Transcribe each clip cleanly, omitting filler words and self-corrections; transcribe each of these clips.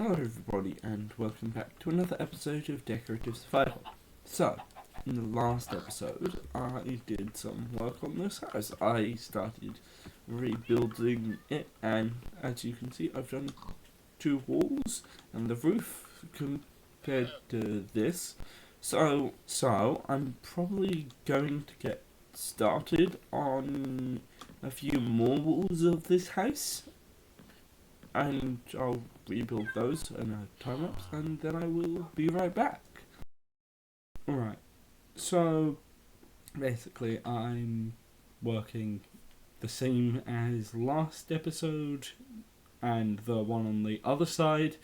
Hello everybody and welcome back to another episode of Decorative Survival. So, in the last episode I did some work on this house. I started rebuilding it and as you can see I've done two walls and the roof compared to this. So I'm probably going to get started on a few more walls of this house. And I'll rebuild those in a time lapse and then I will be right back. Alright, so basically I'm working the same as last episode and the one on the other side,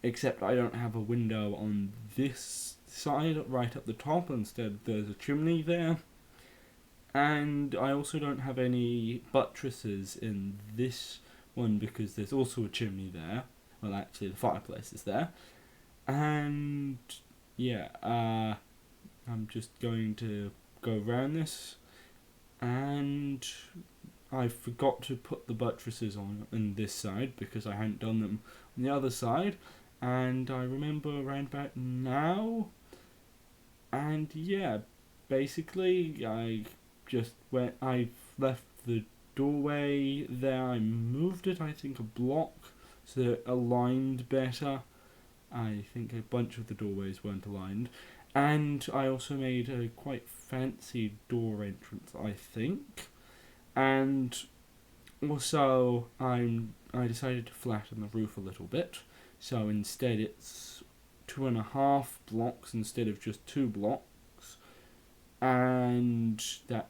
except I don't have a window on this side right at the top, instead there's a chimney there. And I also don't have any buttresses in this one because there's also a chimney there. Well, actually the fireplace is there. And yeah, I'm just going to go around this. And I forgot to put the buttresses on this side because I hadn't done them on the other side. And I remember around about now. And yeah, basically I've left the doorway there. I moved it, I think, a block so that it aligned better. I think a bunch of the doorways weren't aligned. And I also made a quite fancy door entrance, I think. And also I decided to flatten the roof a little bit. So instead it's 2.5 blocks instead of just 2 blocks. And that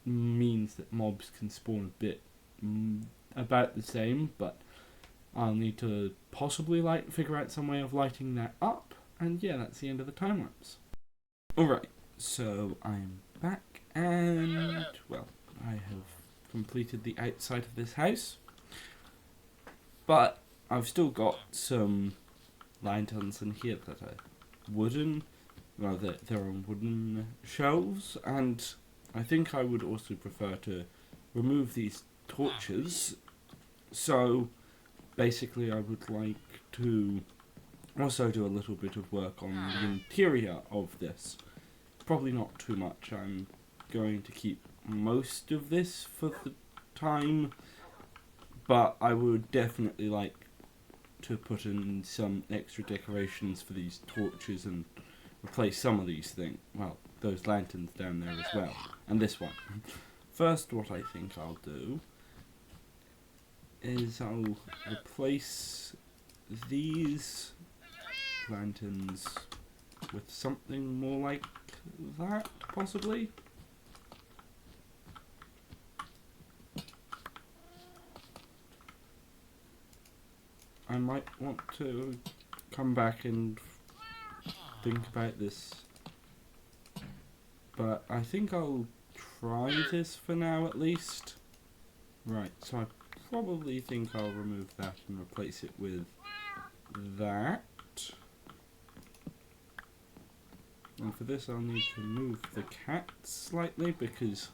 means that mobs can spawn a bit about the same, but I'll need to possibly figure out some way of lighting that up, and yeah, that's the end of the time lapse. Alright, so I'm back, and well, I have completed the outside of this house, but I've still got some lanterns in here that are wooden. Well, they're on wooden shelves, and I think I would also prefer to remove these torches. So basically I would like to also do a little bit of work on the interior of this. Probably not too much. I'm going to keep most of this for the time, but I would definitely like to put in some extra decorations for these torches and replace some of these things. Well, those lanterns down there as well. And this one. First, what I think I'll do is I'll replace these lanterns with something more like that, possibly. I might want to come back and think about this, but I think I'll try this for now at least. Right, so I probably think I'll remove that and replace it with that. And for this I'll need to move the cat slightly because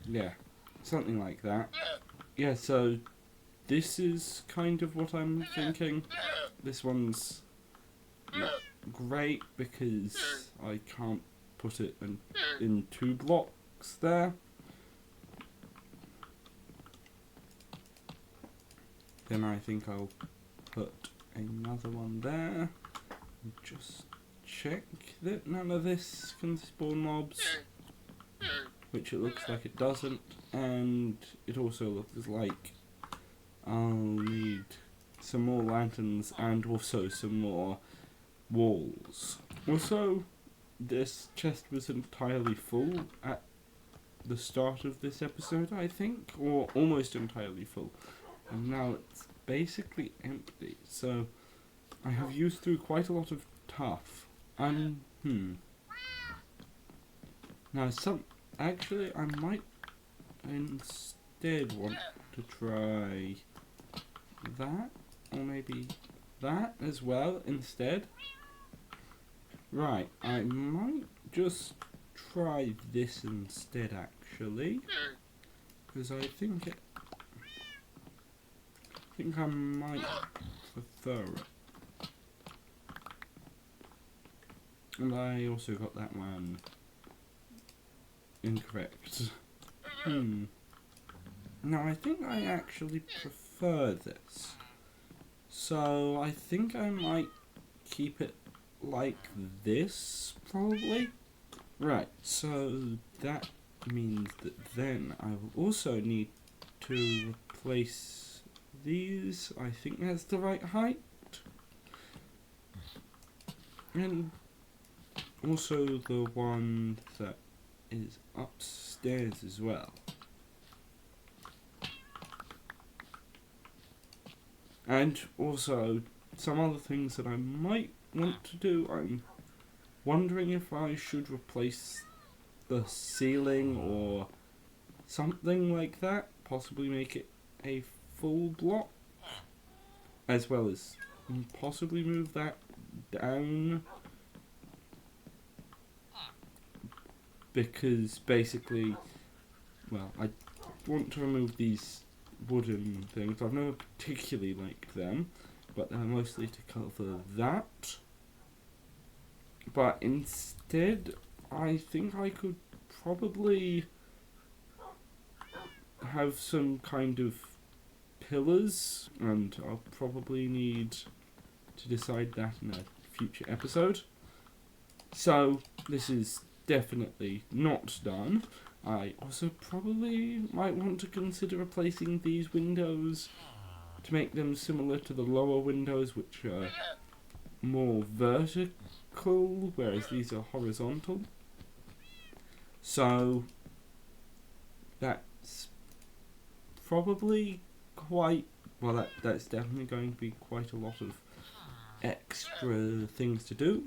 yeah, something like that. Yeah, so this is kind of what I'm thinking. This one's not great because I can't put it in 2 blocks there. Then I think I'll put another one there. Just check that none of this can spawn mobs, which it looks like it doesn't, and it also looks like I'll need some more lanterns and also some more walls. Also, this chest was entirely full at the start of this episode, I think, or almost entirely full, and now it's basically empty. So I have used through quite a lot of tuff. And now actually I might instead want to try that, or maybe that as well instead. Right, I might just try this instead actually, because I think think I might prefer it. And I also got that one incorrect. Now I think I actually prefer this. So I think I might keep it like this, probably. Right, so that means that then I will also need to replace these. I think that's the right height. And also the one that is upstairs as well. And also some other things that I might want to do. I'm wondering if I should replace the ceiling or something like that. Possibly make it a full block. As well as possibly move that down. Because basically, well, I want to remove these wooden things. I've never particularly liked them, but they're mostly to cover that. But instead, I think I could probably have some kind of pillars, and I'll probably need to decide that in a future episode. So, this is definitely not done. I also probably might want to consider replacing these windows to make them similar to the lower windows, which are more vertical, whereas these are horizontal. So that's probably quite, well, that's definitely going to be quite a lot of extra things to do.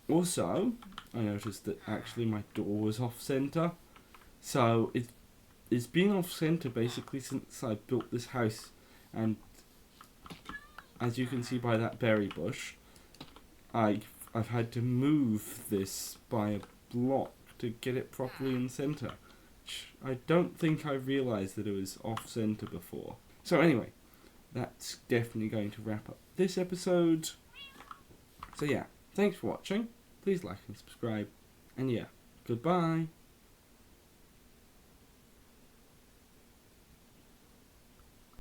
Also, I noticed that actually my door was off-center. So it's been off-center basically since I built this house, and as you can see by that berry bush, I've had to move this by a block to get it properly in center. I don't think I realised that it was off-center before. So anyway, that's definitely going to wrap up this episode. So yeah, thanks for watching. Please like and subscribe. And yeah, goodbye.